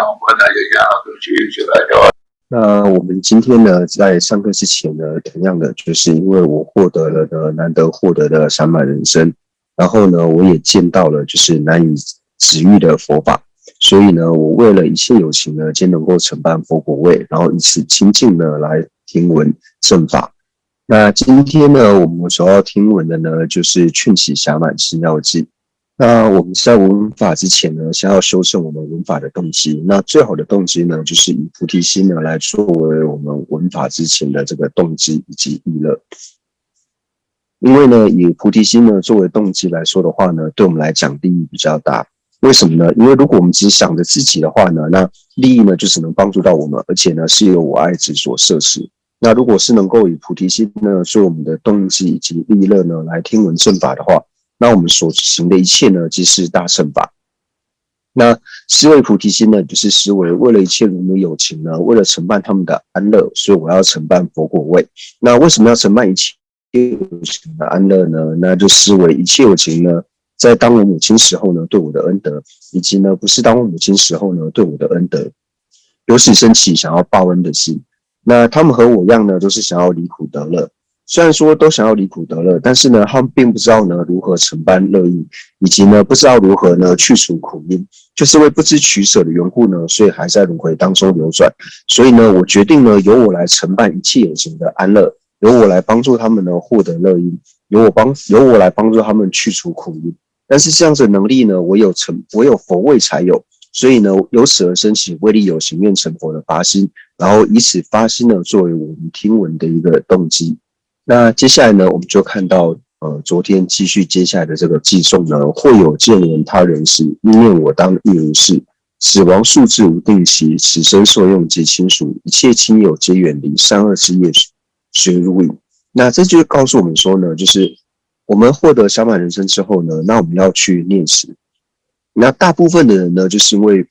我那就想要出去去了就。那我们今天呢，在上课之前呢，同样的就是因为我获得了呢难得获得的闪满人生，然后呢，我也见到了就是难以止喻的佛法，所以呢，我为了一切有情呢，皆能够承办佛果位，然后以此亲近呢来听闻正法。那今天呢，我们所要听闻的呢，就是劝起暇满心要记。那我们在闻法之前呢，先要修正我们闻法的动机。那最好的动机呢，就是以菩提心呢来作为我们闻法之前的这个动机以及意乐。因为呢，以菩提心呢作为动机来说的话呢，对我们来讲利益比较大。为什么呢？因为如果我们只想着自己的话呢，那利益呢就只能帮助到我们，而且呢是由我爱执所摄持。那如果是能够以菩提心呢作为我们的动机以及利乐呢来听闻正法的话，那我们所行的一切呢，即是大乘法。那思维菩提心呢，就是思维为了一切如母有情呢，为了承办他们的安乐，所以我要承办佛果位。那为什么要承办一切有情的安乐呢？那就思维一切有情呢，在当我母亲时候呢，对我的恩德，以及呢，不是当我母亲时候呢，对我的恩德，由此升起想要报恩的心。那他们和我一样呢，都是想要离苦得乐。虽然说都想要离苦得乐，但是呢，他们并不知道呢如何承办乐因，以及呢不知道如何呢去除苦因，就是为不知取舍的缘故呢，所以还在轮回当中流转。所以呢，我决定呢由我来承办一切有情的安乐，由我来帮助他们呢获得乐因，由我来帮助他们去除苦因。但是这样子的能力呢，我有佛位才有，所以呢由此而生起为利有情愿成佛的发心，然后以此发心呢作为我们听闻的一个动机。那接下来呢，我们就看到昨天继续接下来的这个寄颂呢，或有见闻他人时，意念我当亦如是。死亡数至无定期，此生受用及亲属，一切亲友皆远离，善恶之业随如影。那这就告诉我们说呢，就是我们获得暇满人生之后呢，那我们要去念死。那大部分的人呢，就是因为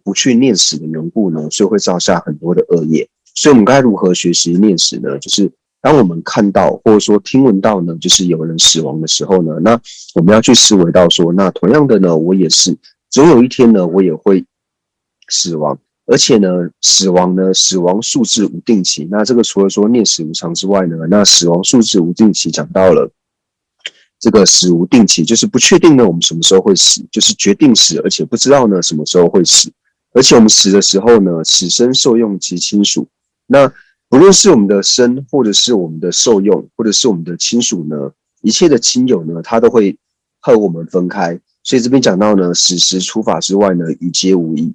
不去念死的缘故呢，所以会造下很多的恶业。所以我们该如何学习念死呢？就是当我们看到或者说听闻到呢，就是有人死亡的时候呢，那我们要去思维到说，那同样的呢，我也是，总有一天呢，我也会死亡，而且呢，死亡数字无定期。那这个除了说念死无常之外呢，那死亡数字无定期讲到了这个死无定期，就是不确定呢我们什么时候会死，就是决定死，而且不知道呢什么时候会死，而且我们死的时候呢，此生受用及亲属。那不论是我们的生，或者是我们的受用，或者是我们的亲属呢，一切的亲友呢，他都会和我们分开。所以这边讲到呢，死时除法之外呢，与皆无异。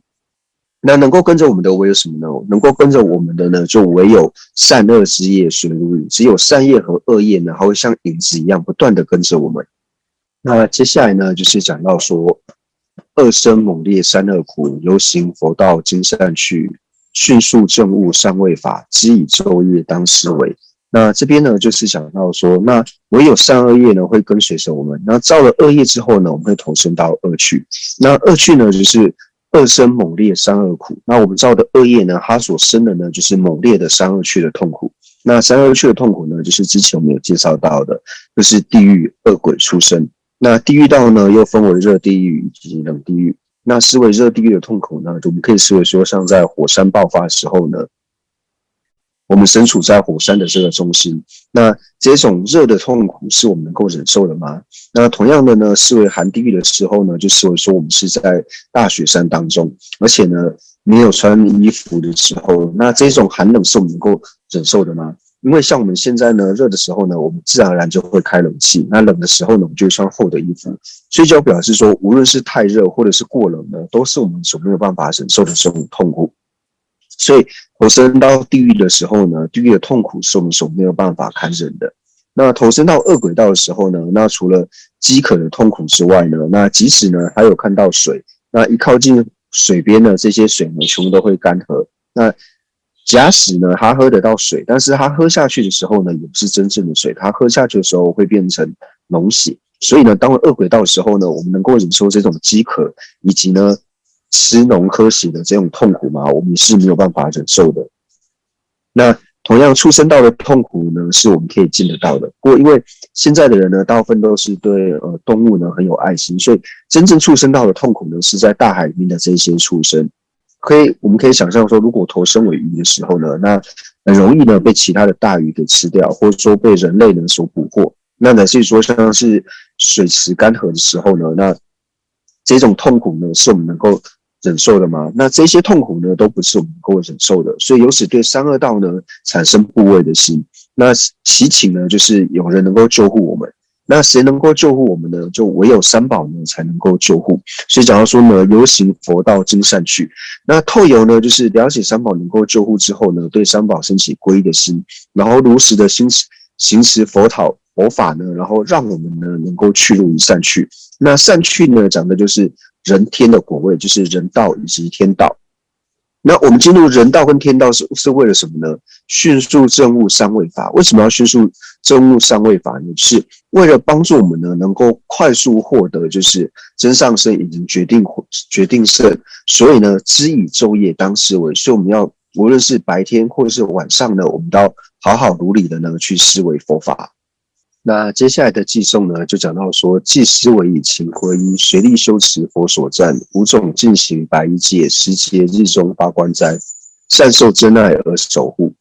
那能够跟着我们的唯有什么呢？能够跟着我们的呢，就唯有善恶之业随如影。只有善业和恶业呢，还会像影子一样不断的跟着我们。那接下来呢，就是讲到说，恶生猛烈三恶苦，由行佛道经善去。迅速证悟三位法，知以昼夜当思维。那这边呢，就是讲到说，那唯有善恶业呢，会跟随着我们。那造了恶业之后呢，我们会投身到恶趣。那恶趣呢，就是恶生猛烈三恶苦。那我们造的恶业呢，它所生的呢，就是猛烈的三恶趣的痛苦。那三恶趣的痛苦呢，就是之前我们有介绍到的，就是地狱、恶鬼、畜生。那地狱道呢，又分为热地狱以及冷地狱。那思维热地狱的痛苦呢，我们可以思维说，像在火山爆发的时候呢，我们身处在火山的这个中心，那这种热的痛苦是我们能够忍受的吗？那同样的呢，思维寒地狱的时候呢，就思维说我们是在大雪山当中，而且呢没有穿衣服的时候，那这种寒冷是我们能够忍受的吗？因为像我们现在呢，热的时候呢，我们自然而然就会开冷气；那冷的时候呢，我们就会穿厚的衣服。所以就表示说，无论是太热或者是过冷呢，都是我们所没有办法忍受的这种痛苦。所以投身到地狱的时候呢，地狱的痛苦是我们所没有办法堪忍的。那投身到恶鬼道的时候呢，那除了饥渴的痛苦之外呢，那即使呢还有看到水，那一靠近水边呢，这些水呢全部都会干涸。那假使呢，他喝得到水，但是他喝下去的时候呢，也不是真正的水，他喝下去的时候会变成脓血。所以呢，当恶鬼道的时候呢，我们能够忍受这种饥渴，以及呢吃脓喝血的这种痛苦吗？我们是没有办法忍受的。那同样，畜生道的痛苦呢，是我们可以见得到的。不过，因为现在的人呢，大部分都是对动物呢很有爱心，所以真正畜生道的痛苦呢，是在大海里面的这些畜生。我们可以想象说，如果投生尾鱼的时候呢，那很容易呢被其他的大鱼给吃掉，或者说被人类呢所捕获。那乃至于说像是水池干涸的时候呢，那这种痛苦呢是我们能够忍受的吗？那这些痛苦呢都不是我们能够忍受的，所以由此对三恶道呢产生怖畏的心。那祈请呢就是有人能够救护我们。那谁能够救护我们呢？就唯有三宝呢才能够救护。所以讲到说呢，游行佛道真善趣。那透由呢，就是了解三宝能够救护之后呢，对三宝升起皈依的心，然后如实的行持佛法呢，然后让我们呢能够去入于善趣。那善趣呢，讲的就是人天的果位，就是人道以及天道。那我们进入人道跟天道是为了什么呢？迅速证悟三位法。为什么要迅速证悟三位法呢？就是为了帮助我们呢能够快速获得就是真上身已经决定胜，所以呢知以昼夜当思维。所以我们要无论是白天或者是晚上呢，我们都要好好如理的呢去思维佛法。那接下来的寄颂呢，就讲到说，既思维以勤皈依，随力修持佛所赞，五种进行白衣戒，时节日中发观斋，善受真爱而守护。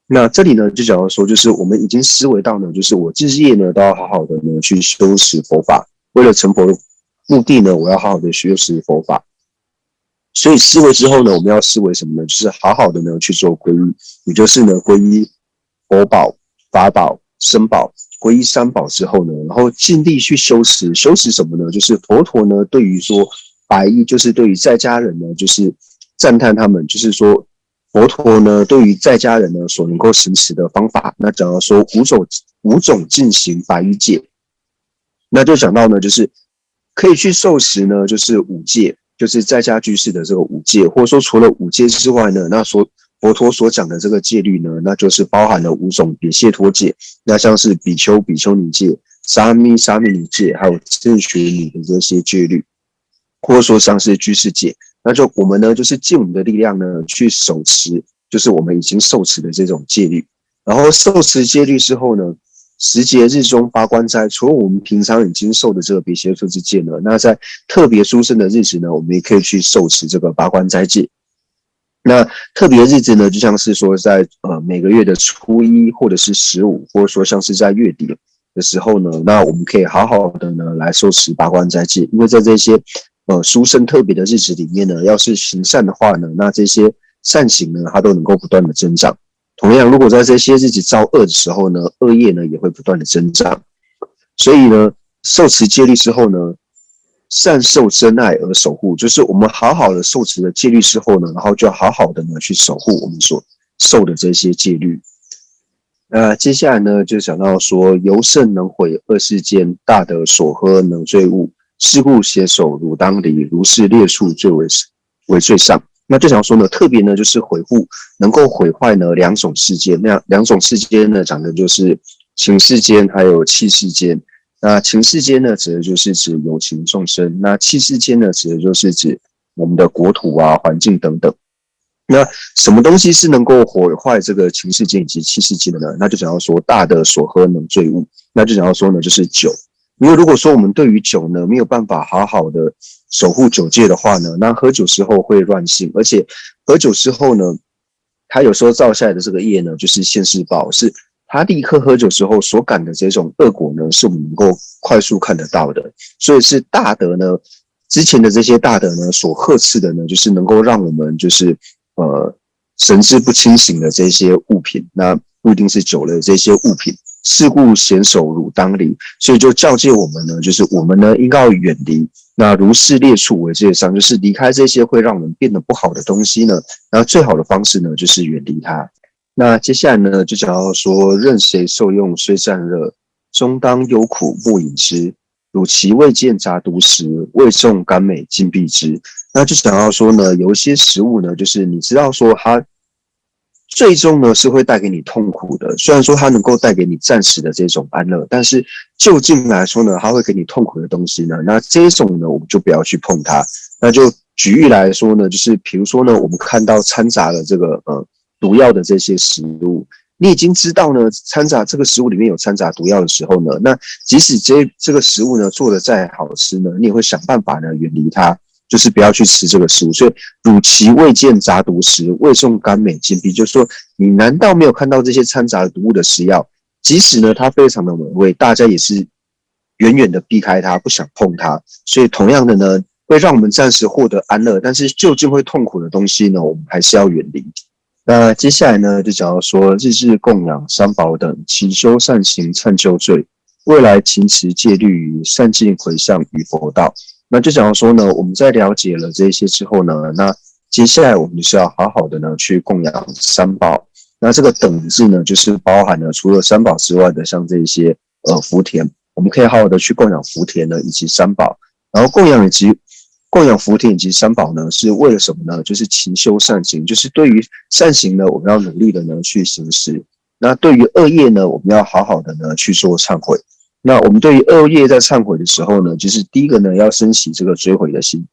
那这里呢，就讲到说，就是我们已经思维到呢，就是我日夜呢都要好好的呢去修持佛法，为了成佛的目的呢，我要好好的修持佛法。所以思维之后呢，我们要思维什么呢？就是好好的呢去做皈依，也就是呢皈依佛宝、法宝、僧宝。皈依三宝之后呢，然后尽力去修持什么呢？就是佛陀呢，对于说白衣，就是对于在家人呢，就是赞叹他们，就是说佛陀呢，对于在家人呢所能够行持的方法，那讲到说五种进行白衣戒，那就讲到呢，就是可以去受持呢，就是五戒，就是在家居士的这个五戒，或者说除了五戒之外呢，那佛陀所讲的这个戒律呢，那就是包含了五种别解脱戒，那像是比丘、比丘尼戒、沙弥尼戒，还有正学尼的这些戒律，或者说像是居士戒，那就我们呢，就是尽我们的力量呢，去手持，就是我们已经受持的这种戒律。然后受持戒律之后呢，时节日中发观斋，除了我们平常已经受的这个别解脱之戒呢，那在特别殊胜的日子呢，我们也可以去受持这个八观斋戒。那特别日子呢，就像是说在每个月的初一或者是15，或者说像是在月底的时候呢，那我们可以好好的呢来受持八观斋戒，因为在这些殊胜特别的日子里面呢，要是行善的话呢，那这些善行呢，它都能够不断的增长。同样，如果在这些日子造恶的时候呢，恶业呢也会不断的增长。所以呢，受持戒律之后呢，善受真爱而守护，就是我们好好的受持了戒律之后呢，然后就要好好的呢去守护我们所受的这些戒律。接下来呢，就讲到说，由圣能毁恶世间，大德所呵能罪物，是故携手汝当离，如是列处最为最上。那就想说呢，特别呢就是能够毁坏呢两种世间，那两种世间呢讲的就是情世间还有气世间。那情世间呢，指的就是指有情众生；那气世间呢，指的就是指我们的国土啊、环境等等。那什么东西是能够毁坏这个情世间以及气世间的呢？那就讲到说，大的所呵能罪物。那就讲到说呢，就是酒。因为如果说我们对于酒呢没有办法好好的守护酒戒的话呢，那喝酒之后会乱性，而且喝酒之后呢，他有时候造下来的这个业呢，就是现世报，是他立刻喝酒之后所感的这种恶果呢，是我们能够快速看得到的。所以是大德呢，之前的这些大德呢所呵斥的呢，就是能够让我们就是神志不清醒的这些物品，那不一定是酒类的这些物品，是故显手汝当离。所以就教诫我们呢，就是我们呢应该要远离。那如是列处为最上，就是离开这些会让我们变得不好的东西呢，那最好的方式呢就是远离它。那接下来呢，就讲到说，任谁受用虽善乐，终当忧苦莫饮之。汝其未见杂毒食，味重甘美尽避之。那就讲到说呢，有一些食物呢，就是你知道说它最终呢是会带给你痛苦的。虽然说它能够带给你暂时的这种安乐，但是就近来说呢，它会给你痛苦的东西呢，那这种呢我们就不要去碰它。那就举例来说呢，就是比如说呢，我们看到掺杂了这个毒药的这些食物，你已经知道呢，这个食物里面有掺杂毒药的时候呢，那即使这个食物呢做得再好吃呢，你也会想办法呢远离它。就是不要去吃这个食物。所以汝其未见杂毒食，味重甘美精辟，就是说你难道没有看到这些掺杂毒物的食药？即使呢它非常的美味，大家也是远远的避开它，不想碰它。所以同样的呢，会让我们暂时获得安乐，但是究竟会痛苦的东西呢，我们还是要远离。那接下来呢，就讲到说日日供养三宝等，勤修善行忏救罪，未来勤持戒律于善尽回向于佛道。那就讲到说呢，我们在了解了这些之后呢，那接下来我们就是要好好的呢去供养三宝。那这个等字呢，就是包含了除了三宝之外的，像这些福田，我们可以好好的去供养福田呢，以及三宝。然后供养福田以及三宝呢，是为了什么呢？就是勤修善行，就是对于善行呢，我们要努力的呢去行使。那对于恶业呢，我们要好好的呢去做忏悔。那我们对于恶业在忏悔的时候呢，就是第一个呢，要升起这个追悔的心。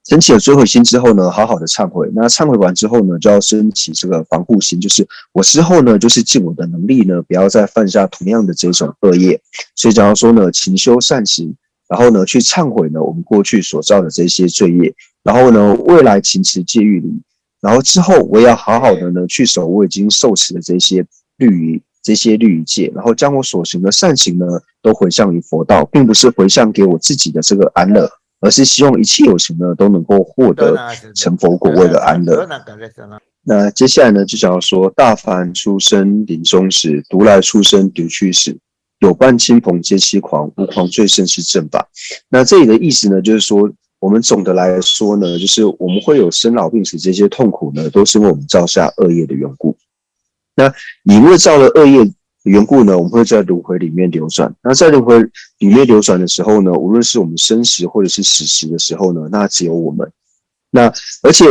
升起了追悔心之后呢，好好的忏悔。那忏悔完之后呢，就要升起这个防护心，就是我之后呢，就是尽我的能力呢，不要再犯下同样的这种恶业。所以假如说呢，勤修善行，然后呢，去忏悔呢我们过去所造的这些罪业，然后呢，未来勤持戒律礼，然后之后我也要好好的呢去守我已经受持的这些律仪戒，然后将我所行的善行呢都回向于佛道，并不是回向给我自己的这个安乐，而是希望一切有情呢都能够获得成佛果位的安乐。那接下来呢，就讲到说大凡出生临终时，如来出生独去时，有伴亲朋皆欺狂，无狂最胜是正法。那这里的意思呢，就是说我们总的来说呢，就是我们会有生老病死这些痛苦呢，都是因为我们造下恶业的缘故。那因为造了恶业的缘故呢，我们会在轮回里面流转。那在轮回里面流转的时候呢，无论是我们生时或者是死时的时候呢，那只有我们。那而且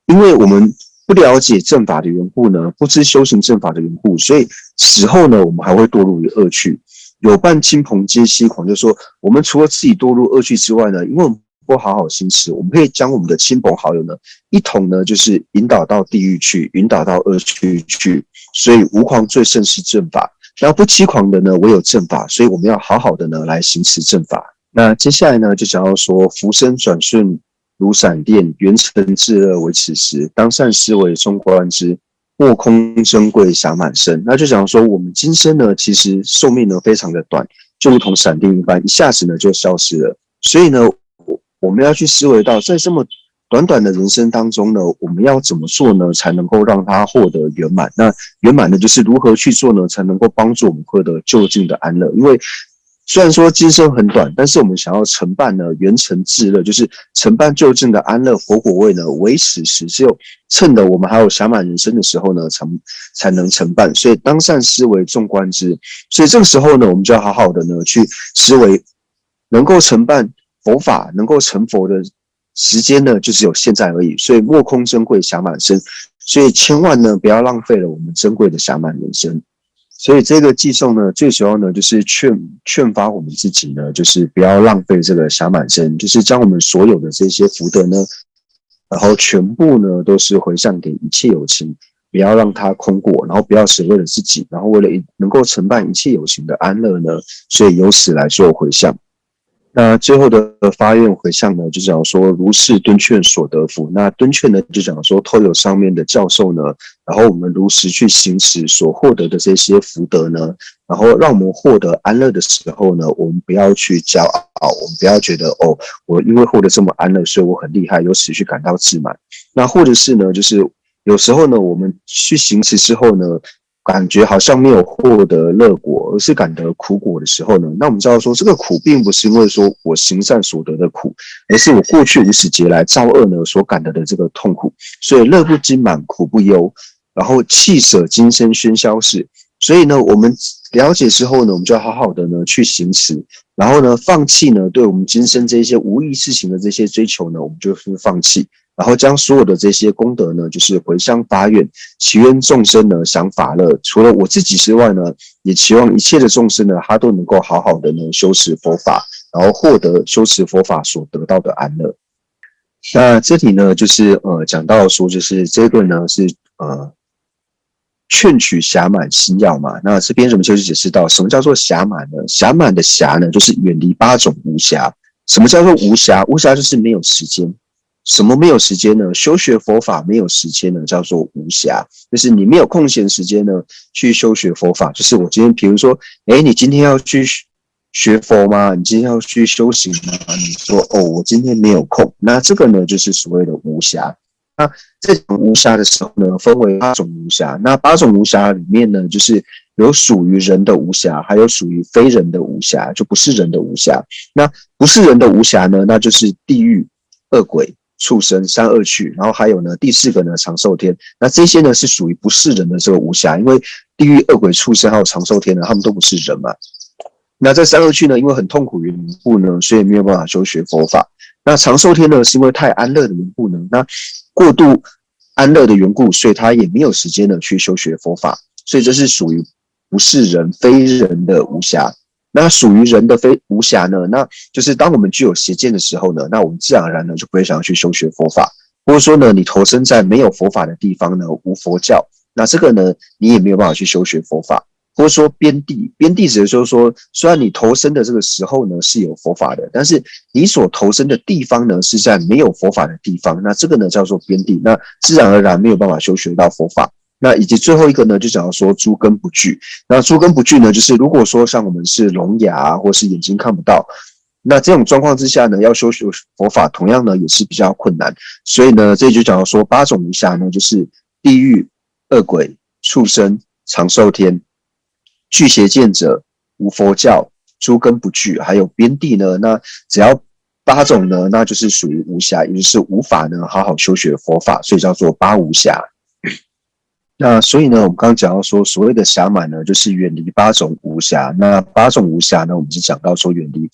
因为我们不了解正法的缘故呢，不知修行正法的缘故，所以死后呢，我们还会堕入于恶趣。有伴亲朋皆欺狂，就是说我们除了自己堕入恶趣之外呢，因为我们不好好行持，我们可以将我们的亲朋好友呢一同呢就是引导到地狱去，引导到恶趣去。所以无狂最胜是正法，那不欺狂的呢唯有正法，所以我们要好好的呢来行持正法。那接下来呢就讲到说福生转瞬如闪电，圆成至乐为此时，当善思维终观之，莫空珍贵暇满身。那就讲说我们今生呢其实寿命呢非常的短，就如同闪电一般，一下子呢就消失了。所以呢我们要去思维到在这么短短的人生当中呢，我们要怎么做呢才能够让它获得圆满。那圆满的就是如何去做呢才能够帮助我们获得究竟的安乐。因为虽然说今生很短，但是我们想要承办呢圆成至乐，就是承办究竟的安乐佛果位呢，为此时只有趁着我们还有暇满人生的时候呢才能承办。所以当善思维众观之，所以这个时候呢我们就要好好的呢去思维能够承办佛法能够成佛的时间呢就只有现在而已，所以莫空珍贵暇满身，所以千万呢不要浪费了我们珍贵的暇满人生。所以这个寄送呢最主要呢就是劝发我们自己呢，就是不要浪费这个暇满身，就是将我们所有的这些福德呢，然后全部呢都是回向给一切有情，不要让它空过，然后不要只为了自己，然后为了能够承办一切有情的安乐呢，所以由此来做回向。那最后的发愿回向呢，就讲说如是敦劝所得福。那敦劝呢，就讲说透有上面的教授呢，然后我们如实去行使所获得的这些福德呢，然后让我们获得安乐的时候呢，我们不要去骄傲，我们不要觉得哦，我因为获得这么安乐，所以我很厉害，由此去感到自满。那或者是呢，就是有时候呢，我们去行持之后呢，感觉好像没有获得乐果，而是感得苦果的时候呢，那我们知道说这个苦并不是因为说我行善所得的苦，而是我过去无始劫来造恶呢所感得的这个痛苦。所以乐不经满，苦不忧，然后弃舍今生喧嚣事。所以呢我们了解之后呢，我们就要好好的呢去行持，然后呢放弃呢对我们今生这些无益事情的这些追求呢，我们就是放弃，然后将所有的这些功德呢，就是回向发愿，祈愿众生呢享法乐。除了我自己之外呢，也期望一切的众生呢，他都能够好好的呢修持佛法，然后获得修持佛法所得到的安乐。那这里呢，就是讲到说，就是这个呢是劝取暇满心要嘛。那这边我们就解释到，什么叫做暇满呢？暇满的暇呢，就是远离八种无暇。什么叫做无暇？无暇就是没有时间。什么没有时间呢？修学佛法没有时间呢，叫做无暇。就是你没有空闲时间呢，去修学佛法。就是我今天，比如说，你今天要去学佛吗？你今天要去修行吗？你说，我今天没有空。那这个呢，就是所谓的无暇。那这种无暇的时候呢，分为8种无暇。那8种无暇里面呢，就是有属于人的无暇，还有属于非人的无暇，就不是人的无暇。那不是人的无暇呢，那就是地狱、恶鬼、畜生、三恶趣，然后还有呢第4个呢长寿天。那这些呢是属于不是人的这个无暇，因为地狱、恶鬼、畜生还有长寿天呢，他们都不是人嘛。那这三恶趣呢，因为很痛苦缘故呢，所以没有办法修学佛法。那长寿天呢，是因为太安乐的缘故呢，那过度安乐的缘故，所以他也没有时间呢去修学佛法，所以这是属于不是人非人的无暇。那属于人的非无暇呢，那就是当我们具有邪见的时候呢，那我们自然而然呢就不会想要去修学佛法，或者说呢，你投身在没有佛法的地方呢，无佛教，那这个呢，你也没有办法去修学佛法。或者说边地，边地指的就是说，虽然你投身的这个时候呢是有佛法的，但是你所投身的地方呢是在没有佛法的地方，那这个呢叫做边地，那自然而然没有办法修学到佛法。那以及最后一个呢，就讲到说诸根不具。那诸根不具呢，就是如果说像我们是聋哑或是眼睛看不到，那这种状况之下呢，要修学佛法同样呢也是比较困难。所以呢，这就讲到说8种无暇呢，就是地狱、恶鬼、畜生、长寿天。具邪见者、无佛教、诸根不具，还有边地呢，那只要8种呢，那就是属于无暇，也就是无法呢好好修学佛法，所以叫做8无暇。那所以呢，我们刚刚讲到说，所谓的暇满呢，就是远离8种无暇。那8种无暇呢，我们是讲到说远离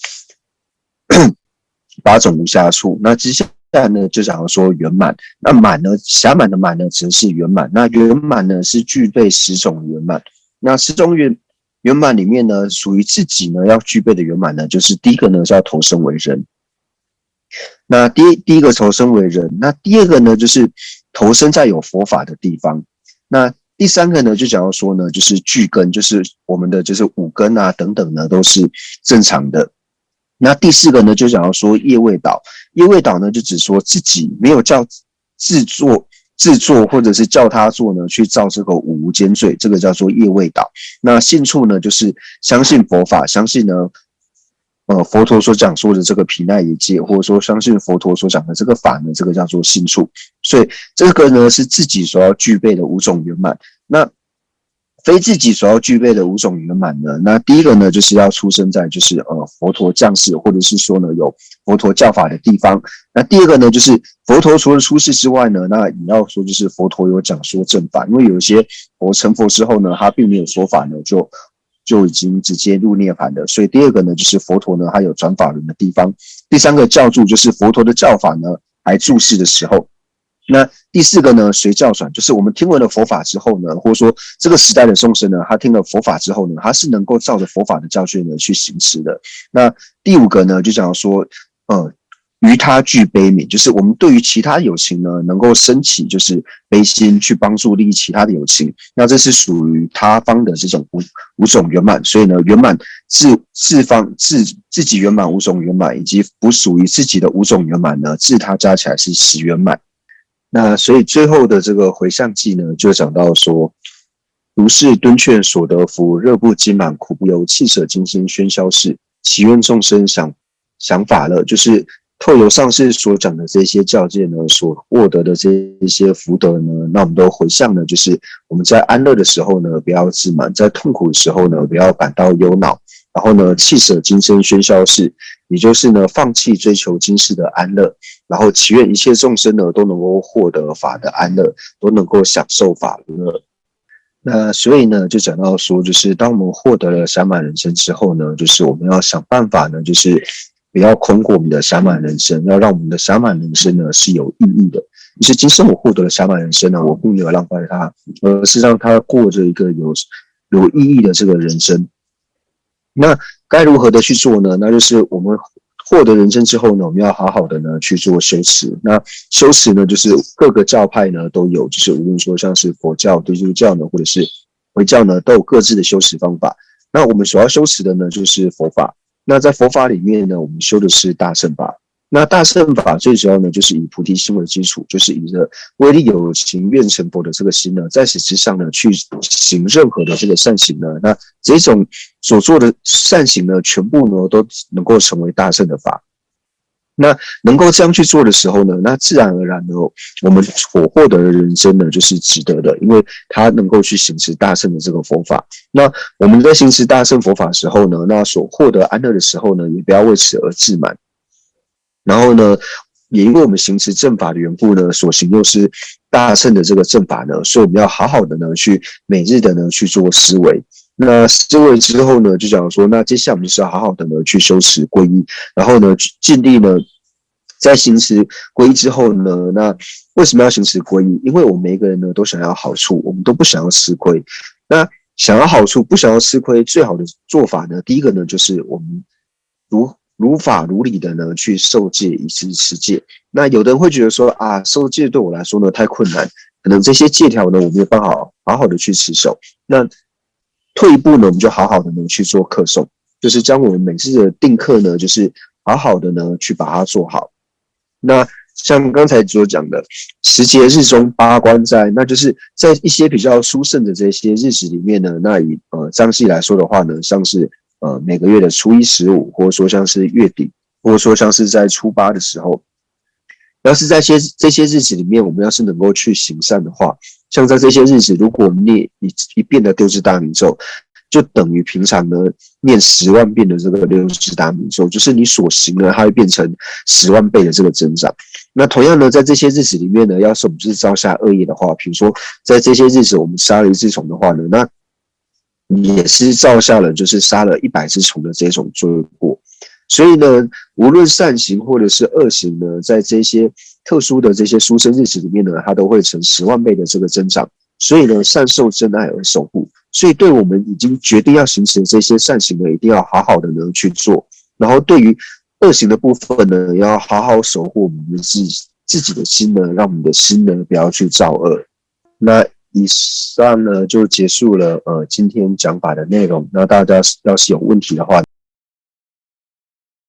8种无暇处。那接下来呢，就讲到说圆满。那满呢，暇满的满呢，指的是圆满。那圆满呢，是具备10种圆满。那10种圆满里面呢，属于自己呢要具备的圆满呢，就是第一个呢是要投身为人。那第一个投身为人，那第2个呢就是投身在有佛法的地方。那第3个呢就讲到说呢，就是具根，就是我们的就是5根啊等等呢都是正常的。那第4个呢就讲到说业未倒，业未倒呢就指说自己没有叫自作或者是叫他做呢，去造这个五无间罪，这个叫做业未倒。那信处呢，就是相信佛法，相信呢，佛陀所讲说的这个毗奈耶戒，或者说相信佛陀所讲的这个法呢，这个叫做信处。所以这个呢是自己所要具备的5种圆满。那非自己所要具备的5种圆满呢，那第一个呢就是要出生在就是佛陀降世，或者是说呢有佛陀教法的地方。那第2个呢就是佛陀除了出世之外呢，那也要说就是佛陀有讲说正法，因为有一些佛成佛之后呢，他并没有说法呢，就已经直接入涅槃的。所以第2个呢就是佛陀呢他有转法轮的地方。第3个教主就是佛陀的教法呢还住世的时候。那第4个呢，随教转，就是我们听闻了佛法之后呢，或者说这个时代的众生呢，他听了佛法之后呢，他是能够照着佛法的教训呢去行持的。那第5个呢，就讲说，于他具悲悯，就是我们对于其他有情呢，能够升起就是悲心，去帮助利益其他的有情。那这是属于他方的这种五种圆满。所以呢，圆满自己圆满5种圆满，以及不属于自己的5种圆满呢，自他加起来是10圆满。那所以最后的这个回向偈呢，就讲到说，如是敦劝所得福，热不经满，苦不由，弃舍金心宣销事，祈愿众生想法乐，就是透由上士所讲的这些教诫呢，所获得的这些福德呢，那我们都回向呢，就是我们在安乐的时候呢，不要自满；在痛苦的时候呢，不要感到忧恼。然后呢，弃舍今生宣销事，也就是呢，放弃追求今世的安乐，然后祈愿一切众生呢都能够获得法的安乐，都能够享受法乐。那所以呢，就讲到说，就是当我们获得了暇满人生之后呢，就是我们要想办法呢，就是不要空过我们的暇满人生，要让我们的暇满人生呢是有意义的。就是今生我获得了暇满人生呢，我并没有浪费它，而是让它过着一个有意义的这个人生。那该如何的去做呢？那就是我们获得人生之后呢，我们要好好的呢去做修持。那修持呢，就是各个教派呢都有，就是无论说像是佛教、基督教呢，或者是回教呢，都有各自的修持方法。那我们所要修持的呢，就是佛法。那在佛法里面呢，我们修的是大乘法。那大乘法最主要呢，就是以菩提心为基础，就是以着威力有情愿成佛的这个心呢，在此之上呢，去行任何的这个善行呢，那这种所做的善行呢，全部呢都能够成为大乘的法。那能够这样去做的时候呢，那自然而然呢，我们所获得的人生呢，就是值得的，因为他能够去行持大乘的这个佛法。那我们在行持大乘佛法的时候呢，那所获得安乐的时候呢，也不要为此而自满。然后呢，也因为我们行持正法的缘故呢，所行又是大乘的这个正法呢，所以我们要好好的呢，去每日的呢去做思维。那思维之后呢，就讲说，那接下来我们就是要好好的呢去修持皈依，然后呢尽力呢，在行持皈依之后呢，那为什么要行持皈依？因为我们每一个人呢都想要好处，我们都不想要吃亏。那想要好处，不想要吃亏，最好的做法呢，第一个呢就是我们如法如理的呢去受戒，以及持戒。那有的人会觉得说啊，受戒对我来说呢太困难，可能这些戒条呢我没有办法好好的去持守。那退一步呢，我们就好好的呢去做课诵，就是将我们每次的定课呢，就是好好的呢去把它做好。那像刚才所讲的10节日中8关斋，那就是在一些比较殊胜的这些日子里面呢，那以藏系来说的话呢，像是每个月的初1、15，或者说像是月底，或者说像是在初8的时候，要是在这些日子里面，我们要是能够去行善的话，像在这些日子，如果我们念一遍的六字大明咒，就等于平常呢念10万遍的这个六字大明咒，就是你所行呢，它会变成10万倍的这个增长。那同样呢，在这些日子里面呢，要是我们就是造下恶业的话，比如说在这些日子我们杀了1只虫的话呢，那也是造下了就是杀了100只虫的这种罪过。所以呢，无论善行或者是恶行呢，在这些特殊的这些殊胜日子里面呢，它都会成10万倍的这个增长。所以呢，善受真爱而守护。所以对我们已经决定要行持这些善行呢，一定要好好的呢去做。然后对于恶行的部分呢，要好好守护我们自己的心呢，让我们的心呢不要去造恶。那以上呢就结束了今天讲法的内容。那大家要是有问题的话，